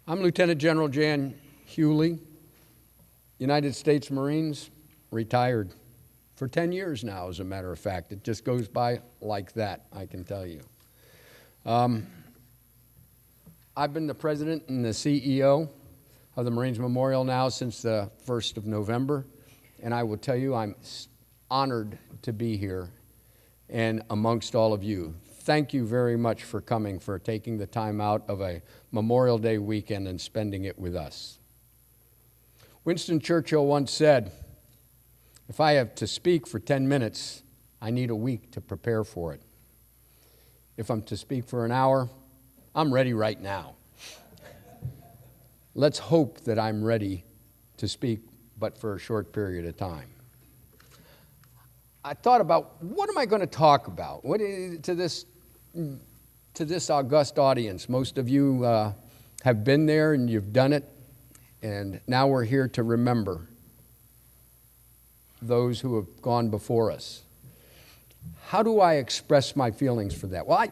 I'm Lieutenant General Jan Huly, United States Marines, retired for 10 years now, as a matter of fact. It just goes by like that, I can tell you. I've been the president and the CEO of the Marines Memorial now since the 1st of November, and I will tell you I'm honored to be here and amongst all of you. Thank you very much for coming, for taking the time out of a Memorial Day weekend and spending it with us. Winston Churchill once said, "If I have to speak for 10 minutes, I need a week to prepare for it. If I'm to speak for an hour, I'm ready right now." Let's hope that I'm ready to speak, but for a short period of time. I thought about, what am I going to talk about? To this august audience, most of you have been there and you've done it, and now we're here to remember those who have gone before us. How do I express my feelings for that? Well,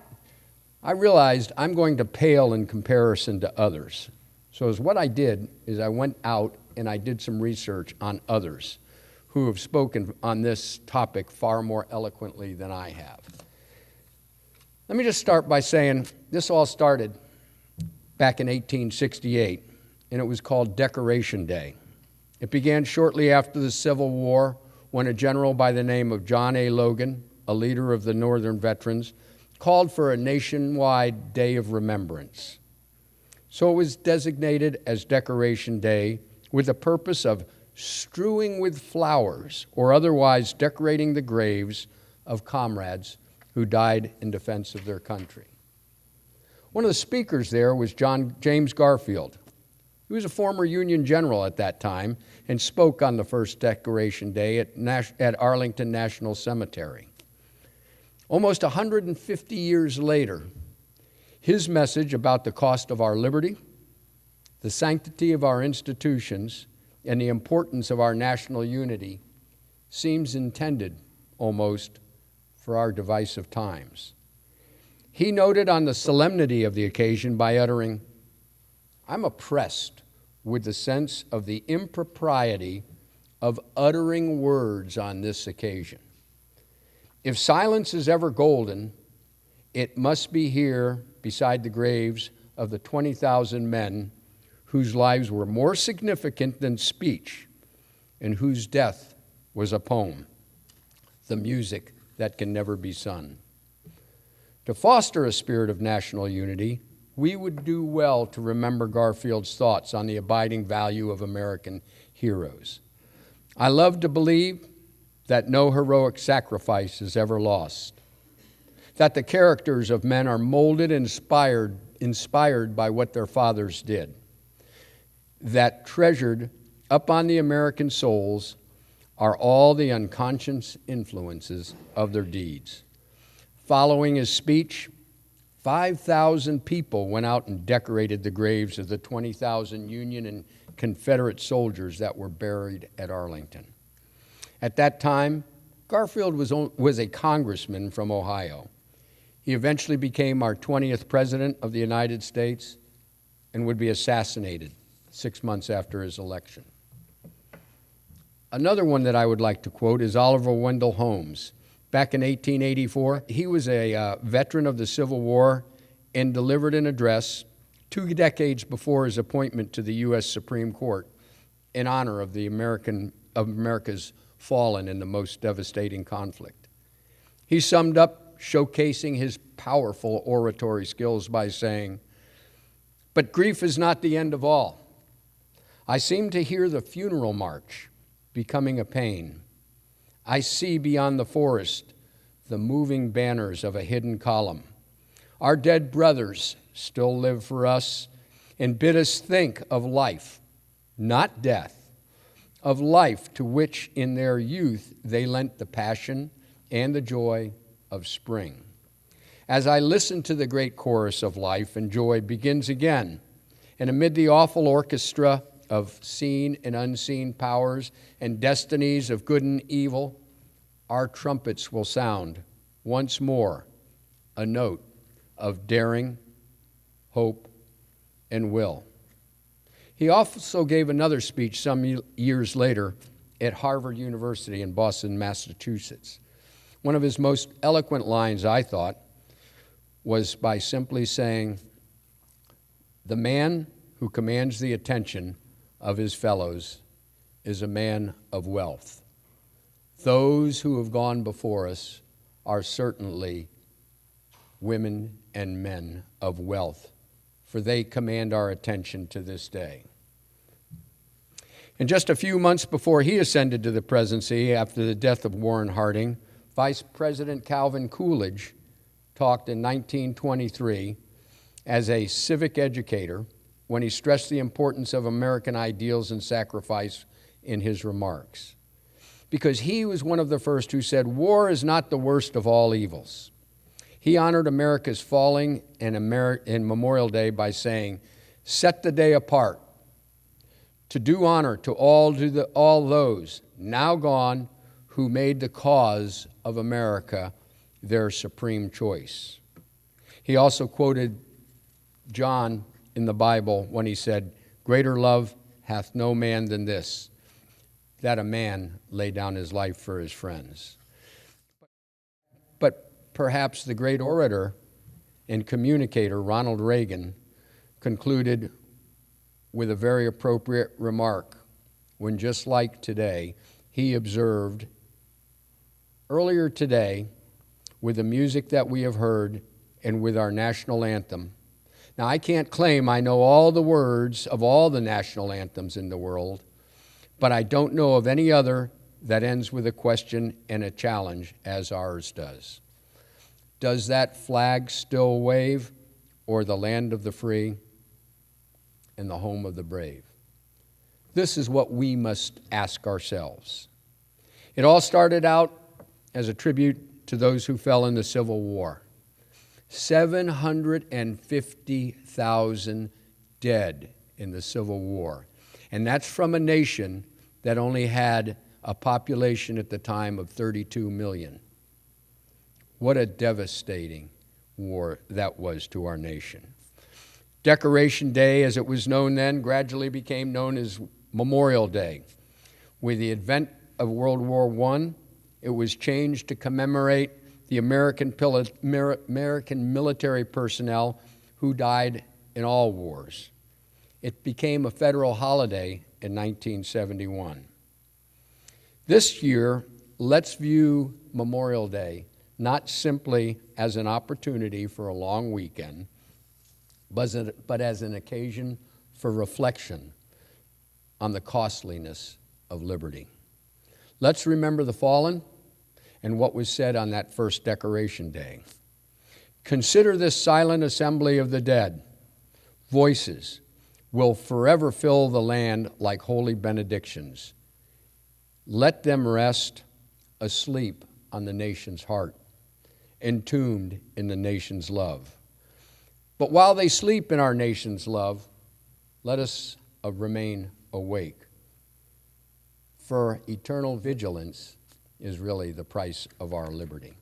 I realized I'm going to pale in comparison to others. So what I did is I went out and I did some research on others who have spoken on this topic far more eloquently than I have. Let me just start by saying this all started back in 1868, and it was called Decoration Day. It began shortly after the Civil War when a general by the name of John A. Logan, a leader of the Northern veterans, called for a nationwide day of remembrance. So it was designated as Decoration Day with the purpose of strewing with flowers or otherwise decorating the graves of comrades who died in defense of their country. One of the speakers there was James Garfield. He was a former Union general at that time and spoke on the first Decoration Day at Arlington National Cemetery. Almost 150 years later, his message about the cost of our liberty, the sanctity of our institutions, and the importance of our national unity seems intended almost for our divisive times. He noted on the solemnity of the occasion by uttering, "I'm oppressed with the sense of the impropriety of uttering words on this occasion. If silence is ever golden, it must be here beside the graves of the 20,000 men whose lives were more significant than speech and whose death was a poem, the music that can never be sung." To foster a spirit of national unity, we would do well to remember Garfield's thoughts on the abiding value of American heroes. I love to believe that no heroic sacrifice is ever lost, that the characters of men are molded and inspired by what their fathers did, that treasured up on the American souls are all the unconscious influences of their deeds. Following his speech, 5,000 people went out and decorated the graves of the 20,000 Union and Confederate soldiers that were buried at Arlington. At that time, Garfield was a congressman from Ohio. He eventually became our 20th president of the United States and would be assassinated 6 months after his election. Another one that I would like to quote is Oliver Wendell Holmes. Back in 1884, he was a veteran of the Civil War and delivered an address 2 decades before his appointment to the U.S. Supreme Court in honor of America's fallen in the most devastating conflict. He summed up, showcasing his powerful oratory skills by saying, "But grief is not the end of all. I seem to hear the funeral march becoming a pain. I see beyond the forest the moving banners of a hidden column. Our dead brothers still live for us and bid us think of life, not death, of life to which in their youth they lent the passion and the joy of spring. As I listen to the great chorus of life and joy begins again, and amid the awful orchestra of seen and unseen powers and destinies of good and evil, our trumpets will sound once more a note of daring, hope, and will. He also gave another speech some years later at Harvard University in Boston, Massachusetts. One of his most eloquent lines, I thought, was by simply saying, "The man who commands the attention of his fellows is a man of wealth. Those who have gone before us are certainly women and men of wealth, for they command our attention to this day." And just a few months before he ascended to the presidency, after the death of Warren Harding, Vice President Calvin Coolidge talked in 1923 as a civic educator when he stressed the importance of American ideals and sacrifice in his remarks. Because he was one of the first who said, "War is not the worst of all evils." He honored America's falling in Memorial Day by saying, "Set the day apart to do honor to all those now gone who made the cause of America their supreme choice." He also quoted John in the Bible when he said, "Greater love hath no man than this, that a man lay down his life for his friends." But perhaps the great orator and communicator, Ronald Reagan, concluded with a very appropriate remark when, just like today, he observed, "Earlier today, with the music that we have heard and with our national anthem." Now, I can't claim I know all the words of all the national anthems in the world, but I don't know of any other that ends with a question and a challenge as ours does. Does that flag still wave, or the land of the free and the home of the brave? This is what we must ask ourselves. It all started out as a tribute to those who fell in the Civil War. 750,000 dead in the Civil War. And that's from a nation that only had a population at the time of 32 million. What a devastating war that was to our nation. Decoration Day, as it was known then, gradually became known as Memorial Day. With the advent of World War I, it was changed to commemorate the American military personnel who died in all wars. It became a federal holiday in 1971. This year, let's view Memorial Day not simply as an opportunity for a long weekend, but as an occasion for reflection on the costliness of liberty. Let's remember the fallen and what was said on that first Decoration Day. Consider this silent assembly of the dead. Voices will forever fill the land like holy benedictions. Let them rest asleep on the nation's heart, entombed in the nation's love. But while they sleep in our nation's love, let us remain awake. For eternal vigilance is really the price of our liberty.